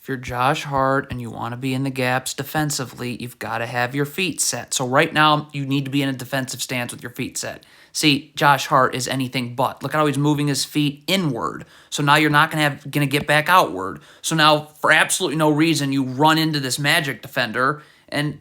If you're Josh Hart and you want to be in the gaps defensively, you've got to have your feet set. So right now, you need to be in a defensive stance with your feet set. See, Josh Hart is anything but. Look at how he's moving his feet inward. So now you're not going to get back outward. So now, for absolutely no reason, you run into this Magic defender, and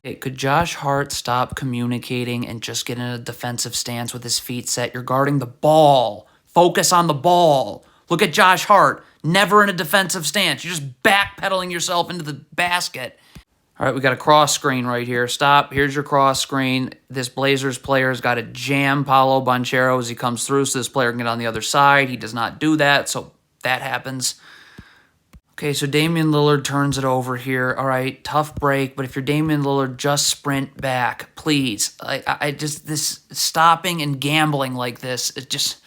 could Josh Hart stop communicating and just get in a defensive stance with his feet set? You're guarding the ball. Focus on the ball. Look at Josh Hart, never in a defensive stance. You're just backpedaling yourself into the basket. All right, we got a cross screen right here. Stop. Here's your cross screen. This Blazers player has got to jam Paolo Banchero as he comes through so this player can get on the other side. He does not do that, so that happens. Okay, so Damian Lillard turns it over here. All right, tough break, but if you're Damian Lillard, just sprint back, please. I just, this stopping and gambling like this, it just...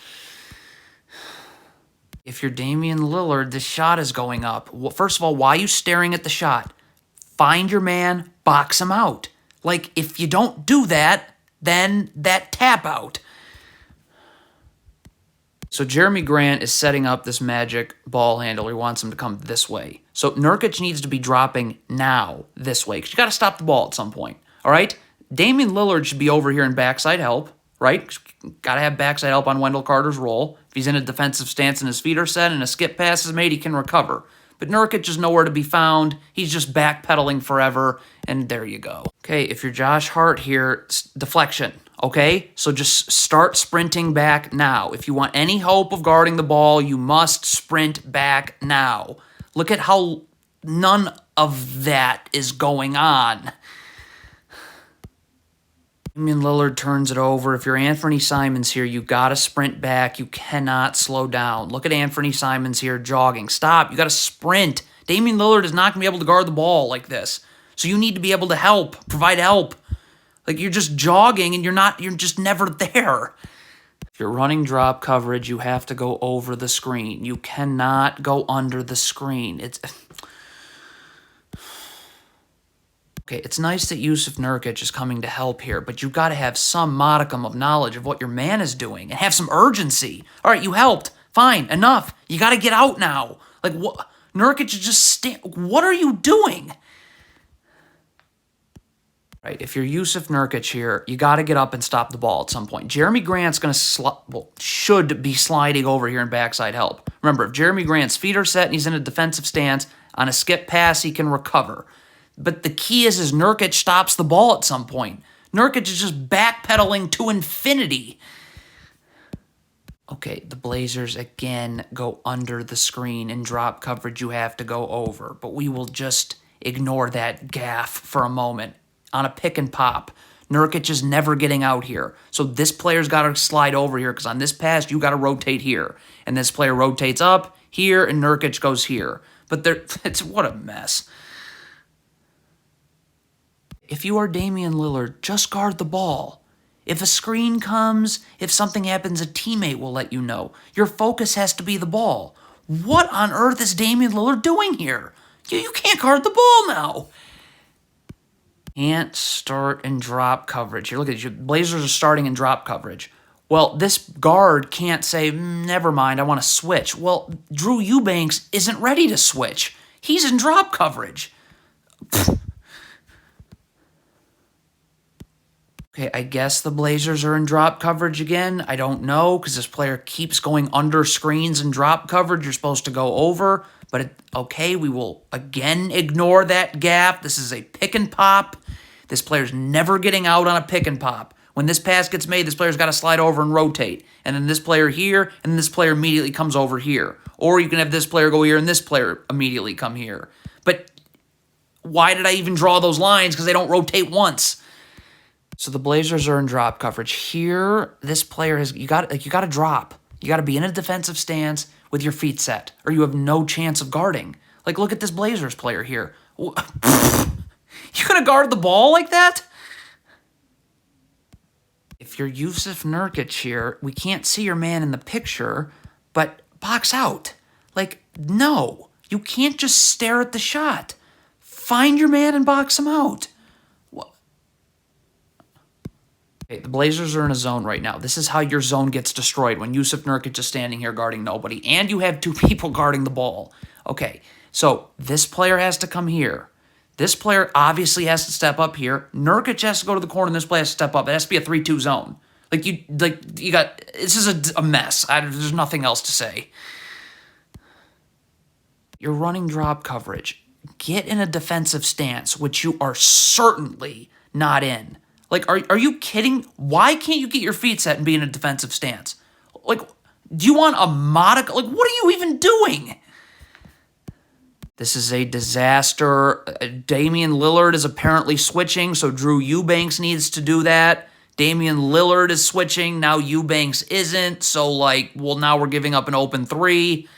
If you're Damian Lillard, this shot is going up. Well, first of all, why are you staring at the shot? Find your man, box him out. Like, if you don't do that, then that tap out. So Jeremy Grant is setting up this Magic ball handle. He wants him to come this way. So Nurkic needs to be dropping now this way because you got to stop the ball at some point. All right? Damian Lillard should be over here in backside help, right? Got to have backside help on Wendell Carter's roll. If he's in a defensive stance and his feet are set and a skip pass is made, he can recover. But Nurkic is nowhere to be found. He's just backpedaling forever, and there you go. Okay, if you're Josh Hart here, deflection, okay? So just start sprinting back now. If you want any hope of guarding the ball, you must sprint back now. Look at how none of that is going on. Damian Lillard turns it over. If you're Anthony Simons here, you got to sprint back. You cannot slow down. Look at Anthony Simons here jogging. Stop. You got to sprint. Damian Lillard is not going to be able to guard the ball like this. So you need to be able to help, provide help. Like you're just jogging and you're just never there. If you're running drop coverage, you have to go over the screen. You cannot go under the screen. Okay, it's nice that Jusuf Nurkic is coming to help here, but you've got to have some modicum of knowledge of what your man is doing and have some urgency. All right, you helped. Fine, enough. You got to get out now. Like, what? Nurkic is just what are you doing? Right, if you're Jusuf Nurkic here, you got to get up and stop the ball at some point. Jeremy Grant's going to should be sliding over here in backside help. Remember, if Jeremy Grant's feet are set and he's in a defensive stance, on a skip pass, he can recover. But the key is Nurkic stops the ball at some point. Nurkic is just backpedaling to infinity. Okay, the Blazers again go under the screen. In drop coverage, you have to go over. But we will just ignore that gaffe for a moment. On a pick and pop, Nurkic is never getting out here. So this player's got to slide over here because on this pass, you got to rotate here. And this player rotates up here, and Nurkic goes here. But what a mess. If you are Damian Lillard, just guard the ball. If a screen comes, if something happens, a teammate will let you know. Your focus has to be the ball. What on earth is Damian Lillard doing here? You can't guard the ball now. Can't start in drop coverage. Here, look at you. Blazers are starting in drop coverage. Well, this guard can't say, never mind, I want to switch. Well, Drew Eubanks isn't ready to switch. He's in drop coverage. Okay, I guess the Blazers are in drop coverage again. I don't know because this player keeps going under screens and drop coverage. You're supposed to go over. But, okay, we will again ignore that gap. This is a pick and pop. This player's never getting out on a pick and pop. When this pass gets made, this player's got to slide over and rotate. And then this player here, and this player immediately comes over here. Or you can have this player go here and this player immediately come here. But why did I even draw those lines? Because they don't rotate once. So the Blazers are in drop coverage. Here, this player you got to drop. You got to be in a defensive stance with your feet set, or you have no chance of guarding. Like, look at this Blazers player here. You gonna guard the ball like that? If you're Jusuf Nurkic here, we can't see your man in the picture, but box out. Like, no. You can't just stare at the shot. Find your man and box him out. Okay, the Blazers are in a zone right now. This is how your zone gets destroyed when Yusuf Nurkic is standing here guarding nobody, and you have two people guarding the ball. Okay, so this player has to come here. This player obviously has to step up here. Nurkic has to go to the corner, and this player has to step up. It has to be a 3-2 zone. You got, this is a mess. There's nothing else to say. You're running drop coverage. Get in a defensive stance, which you are certainly not in. Like, are you kidding? Why can't you get your feet set and be in a defensive stance? Like, do you want a modicum? Like, what are you even doing? This is a disaster. Damian Lillard is apparently switching, so Drew Eubanks needs to do that. Damian Lillard is switching, now Eubanks isn't, so, like, well, now we're giving up an open three.